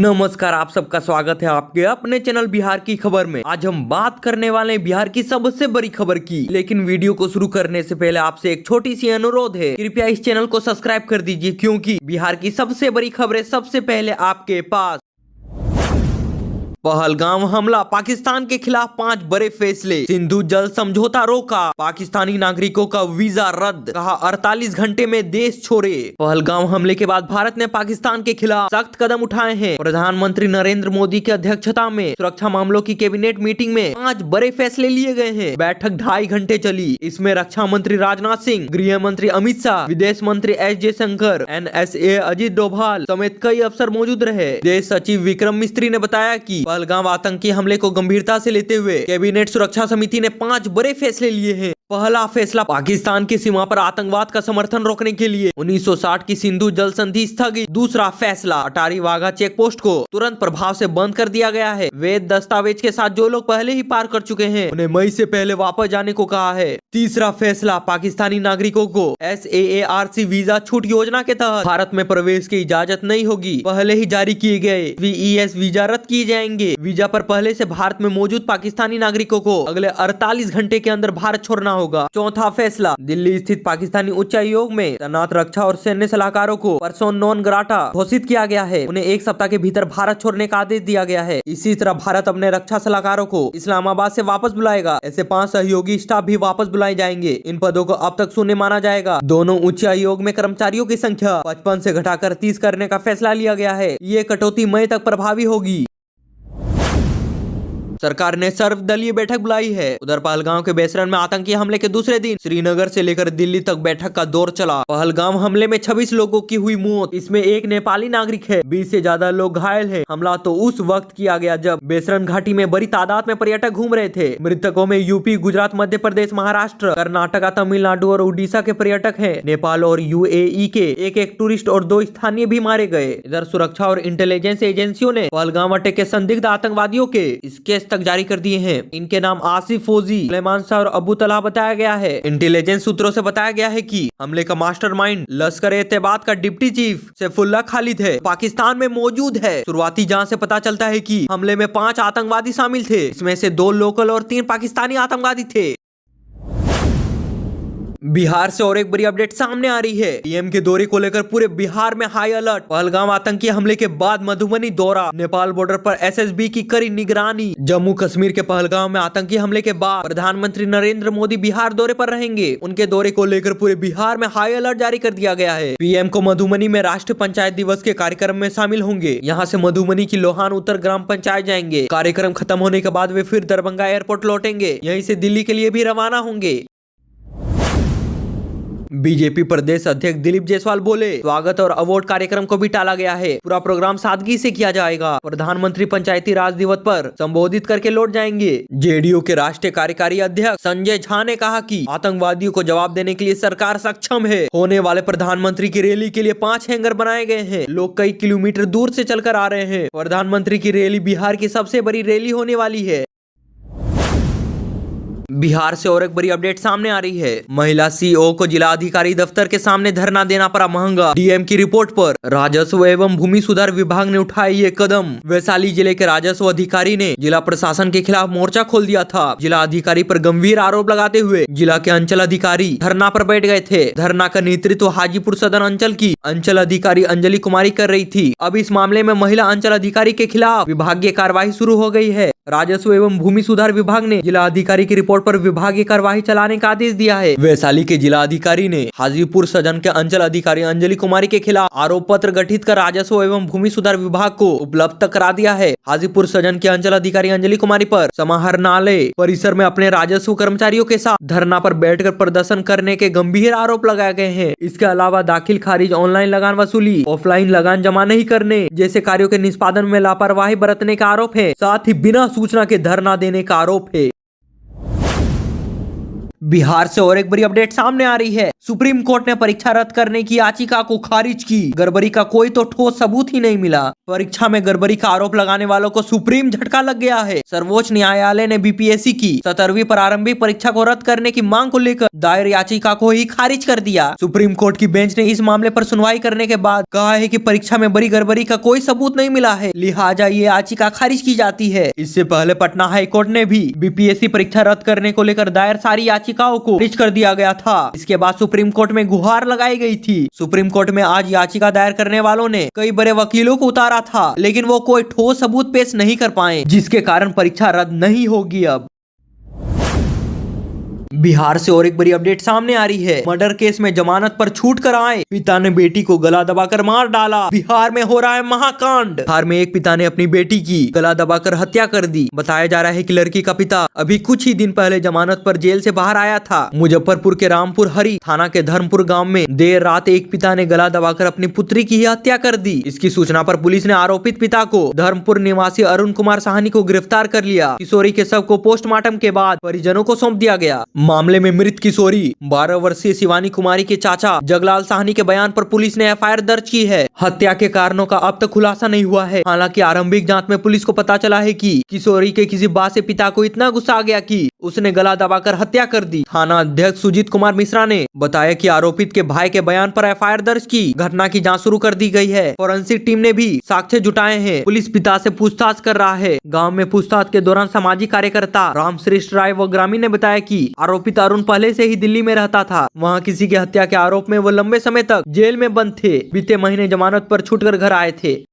नमस्कार, आप सबका स्वागत है आपके अपने चैनल बिहार की खबर में। आज हम बात करने वाले हैं बिहार की सबसे बड़ी खबर की। लेकिन वीडियो को शुरू करने से पहले आपसे एक छोटी सी अनुरोध है, कृपया इस चैनल को सब्सक्राइब कर दीजिए, क्योंकि बिहार की सबसे बड़ी खबरें सबसे पहले आपके पास। पहलगाम हमला, पाकिस्तान के खिलाफ 5 बड़े फैसले। सिंधु जल समझौता रोका, पाकिस्तानी नागरिकों का वीजा रद्द, कहा 48 घंटे में देश छोड़े। पहलगाम हमले के बाद भारत ने पाकिस्तान के खिलाफ सख्त कदम उठाए हैं। प्रधानमंत्री नरेंद्र मोदी की अध्यक्षता में सुरक्षा मामलों की कैबिनेट मीटिंग में 5 बड़े फैसले लिए गए हैं। बैठक 2.5 घंटे चली। इसमें रक्षा मंत्री राजनाथ सिंह, गृह मंत्री अमित शाह, विदेश मंत्री एस जयशंकर, NSA अजीत डोभाल समेत कई अफसर मौजूद रहे। देश सचिव विक्रम मिस्त्री ने बताया कि पहलगाम आतंकी हमले को गंभीरता से लेते हुए कैबिनेट सुरक्षा समिति ने 5 बड़े फैसले लिए हैं। पहला फैसला, पाकिस्तान की सीमा पर आतंकवाद का समर्थन रोकने के लिए 1960 की सिंधु जल संधि स्थगित। दूसरा फैसला, अटारी वाघा चेक पोस्ट को तुरंत प्रभाव से बंद कर दिया गया है। वैध दस्तावेज के साथ जो लोग पहले ही पार कर चुके हैं उन्हें मई से पहले वापस जाने को कहा है। तीसरा फैसला, पाकिस्तानी नागरिकों को SAARC वीजा छूट योजना के तहत भारत में प्रवेश की इजाजत नहीं होगी। पहले ही जारी किए गए VES वीजा रद्द किए जाएंगे। वीजा पर पहले से भारत में मौजूद पाकिस्तानी नागरिकों को अगले 48 घंटे के अंदर भारत छोड़ना होगा। चौथा फैसला, दिल्ली स्थित पाकिस्तानी उच्चायोग में तैनात रक्षा और सैन्य सलाहकारों को पर्सोन नॉन ग्राटा घोषित किया गया है। उन्हें 1 सप्ताह के भीतर भारत छोड़ने का आदेश दिया गया है। इसी तरह भारत अपने रक्षा सलाहकारों को इस्लामाबाद से वापस बुलाएगा। ऐसे 5 सहयोगी स्टाफ भी वापस बुलाए जाएंगे। इन पदों को अब तक शून्य माना जाएगा। दोनों उच्चायोग में कर्मचारियों की संख्या 55 से घटाकर 30 करने का फैसला लिया गया है। ये कटौती मई तक प्रभावी होगी। सरकार ने सर्वदलीय बैठक बुलाई है। उधर पहलगाम के बेसरन में आतंकी हमले के दूसरे दिन श्रीनगर से लेकर दिल्ली तक बैठक का दौर चला। पहलगाम हमले में 26 लोगों की हुई मौत, इसमें एक नेपाली नागरिक है। 20 से ज्यादा लोग घायल हैं। हमला तो उस वक्त किया गया जब बेसरन घाटी में बड़ी तादाद में पर्यटक घूम रहे थे। मृतकों में यूपी, गुजरात, मध्य प्रदेश, महाराष्ट्र, कर्नाटका, तमिलनाडु और उड़ीसा के पर्यटक है। नेपाल और UAE के एक टूरिस्ट और 2 स्थानीय भी मारे गए। इधर सुरक्षा और इंटेलिजेंस एजेंसियों ने पहलगाम अटैक के संदिग्ध आतंकवादियों के स्केच तक जारी कर दिए हैं। इनके नाम आसिफ फौजी, सुलेमान शाह और अबू तलहा बताया गया है। इंटेलिजेंस सूत्रों से बताया गया है कि हमले का मास्टरमाइंड लश्कर-ए-तैयबा का डिप्टी चीफ सैफुल्लाह खालिद है, पाकिस्तान में मौजूद है। शुरुआती जांच से पता चलता है कि हमले में 5 आतंकवादी शामिल थे। इसमें से 2 लोकल और 3 पाकिस्तानी आतंकवादी थे। बिहार से और एक बड़ी अपडेट सामने आ रही है। पीएम के दौरे को लेकर पूरे बिहार में हाई अलर्ट। पहलगाम आतंकी हमले के बाद मधुबनी दौरा, नेपाल बॉर्डर पर SSB की कड़ी निगरानी। जम्मू कश्मीर के पहलगाम में आतंकी हमले के बाद प्रधानमंत्री नरेंद्र मोदी बिहार दौरे पर रहेंगे। उनके दौरे को लेकर पूरे बिहार में हाई अलर्ट जारी कर दिया गया है। पीएम को मधुबनी में राष्ट्रीय पंचायत दिवस के कार्यक्रम में शामिल होंगे। यहाँ से मधुबनी की लोहान उत्तर ग्राम पंचायत जाएंगे। कार्यक्रम खत्म होने के बाद वे फिर दरभंगा एयरपोर्ट लौटेंगे। यहीं से दिल्ली के लिए भी रवाना होंगे। बीजेपी प्रदेश अध्यक्ष दिलीप जायसवाल बोले, स्वागत और अवार्ड कार्यक्रम को भी टाला गया है। पूरा प्रोग्राम सादगी से किया जाएगा। प्रधानमंत्री पंचायती राज दिवस पर संबोधित करके लौट जाएंगे। JDU के राष्ट्रीय कार्यकारी अध्यक्ष संजय झा ने कहा कि आतंकवादियों को जवाब देने के लिए सरकार सक्षम है। होने वाले प्रधानमंत्री की रैली के लिए 5 हैंगर बनाए गए हैं। लोग कई किलोमीटर दूर से चलकर आ रहे हैं। प्रधानमंत्री की रैली बिहार की सबसे बड़ी रैली होने वाली है। बिहार से और एक बड़ी अपडेट सामने आ रही है। महिला CEO को जिला अधिकारी दफ्तर के सामने धरना देना पड़ा महंगा। DM की रिपोर्ट पर राजस्व एवं भूमि सुधार विभाग ने उठाया ये कदम। वैशाली जिले के राजस्व अधिकारी ने जिला प्रशासन के खिलाफ मोर्चा खोल दिया था। जिला अधिकारी पर गंभीर आरोप लगाते हुए जिला के अंचल अधिकारी धरना पर बैठ गए थे। धरना का नेतृत्व हाजीपुर सदर अंचल की अंचल अधिकारी अंजलि कुमारी कर रही थी। अब इस मामले में महिला अंचल अधिकारी के खिलाफ विभागीय कार्यवाही शुरू हो गई है। राजस्व एवं भूमि सुधार विभाग ने जिला अधिकारी की रिपोर्ट पर विभागीय कार्यवाही चलाने का आदेश दिया है। वैशाली के जिला अधिकारी ने हाजीपुर सदन के अंचल अधिकारी अंजलि कुमारी के खिलाफ आरोप पत्र गठित कर राजस्व एवं भूमि सुधार विभाग को उपलब्ध करा दिया है। हाजीपुर सदन के अंचल अधिकारी अंजलि कुमारी पर समाहरणालय परिसर में अपने राजस्व कर्मचारियों के साथ धरना पर बैठकर प्रदर्शन करने के गंभीर आरोप लगाए गए हैं। इसके अलावा दाखिल खारिज, ऑनलाइन लगान वसूली, ऑफलाइन लगान जमा नहीं करने जैसे कार्यों के निष्पादन में लापरवाही बरतने का आरोप है। साथ ही बिना सूचना के धरना देने का आरोप है। बिहार से और एक बड़ी अपडेट सामने आ रही है। सुप्रीम कोर्ट ने परीक्षा रद्द करने की याचिका को खारिज की। गड़बड़ी का कोई तो ठोस सबूत ही नहीं मिला। परीक्षा में गड़बड़ी का आरोप लगाने वालों को सुप्रीम झटका लग गया है। सर्वोच्च न्यायालय ने बीपीएससी की 17वीं प्रारंभिक परीक्षा को रद्द करने की मांग को लेकर दायर याचिका को ही खारिज कर दिया। सुप्रीम कोर्ट की बेंच ने इस मामले पर सुनवाई करने के बाद कहा है कि परीक्षा में बड़ी गड़बड़ी का कोई सबूत नहीं मिला है, लिहाजा ये याचिका खारिज की जाती है। इससे पहले पटना हाई कोर्ट ने भी बीपीएससी परीक्षा रद्द करने को लेकर दायर सारी याचिकाओं को खारिज कर दिया गया था। इसके बाद सुप्रीम कोर्ट में गुहार लगाई गई थी। सुप्रीम कोर्ट में आज याचिका दायर करने वालों ने कई बड़े वकीलों को उतारा था, लेकिन वो कोई ठोस सबूत पेश नहीं कर पाए, जिसके कारण परीक्षा रद्द नहीं होगी। अब बिहार से और एक बड़ी अपडेट सामने आ रही है। मर्डर केस में जमानत पर छूट कर आए पिता ने बेटी को गला दबाकर मार डाला। बिहार में हो रहा है महाकांड। बिहार में एक पिता ने अपनी बेटी की गला दबाकर हत्या कर दी। बताया जा रहा है कि लड़की का पिता अभी कुछ ही दिन पहले जमानत पर जेल से बाहर आया था। मुजफ्फरपुर के रामपुर हरी थाना के धर्मपुर गाँव में देर रात एक पिता ने गला दबाकर अपनी पुत्री की हत्या कर दी। इसकी सूचना पर पुलिस ने आरोपित पिता को धर्मपुर निवासी अरुण कुमार साहनी को गिरफ्तार कर लिया। किशोरी के शव को पोस्टमार्टम के बाद परिजनों को सौंप दिया गया। मामले में मृत किशोरी 12 वर्षीय शिवानी कुमारी के चाचा जगलाल साहनी के बयान पर पुलिस ने एफआईआर दर्ज की है। हत्या के कारणों का अब तक खुलासा नहीं हुआ है। हालांकि आरंभिक जांच में पुलिस को पता चला है कि किशोरी के किसी बात से पिता को इतना गुस्सा आ गया कि उसने गला दबाकर हत्या कर दी। थाना अध्यक्ष सुजीत कुमार मिश्रा ने बताया कि आरोपित के भाई के बयान पर एफआईआर दर्ज की घटना की जाँच शुरू कर दी गई है। फोरेंसिक टीम ने भी साक्ष्य जुटाए हैं। पुलिस पिता से पूछताछ कर रहा है। गाँव में पूछताछ के दौरान सामाजिक कार्यकर्ता रामश्रेष्ठ राय व ग्रामीण ने बताया कि आरोपित अरुण पहले से ही दिल्ली में रहता था। वहां किसी की हत्या के आरोप में वो लंबे समय तक जेल में बंद थे। बीते महीने जमानत पर छूटकर घर आए थे।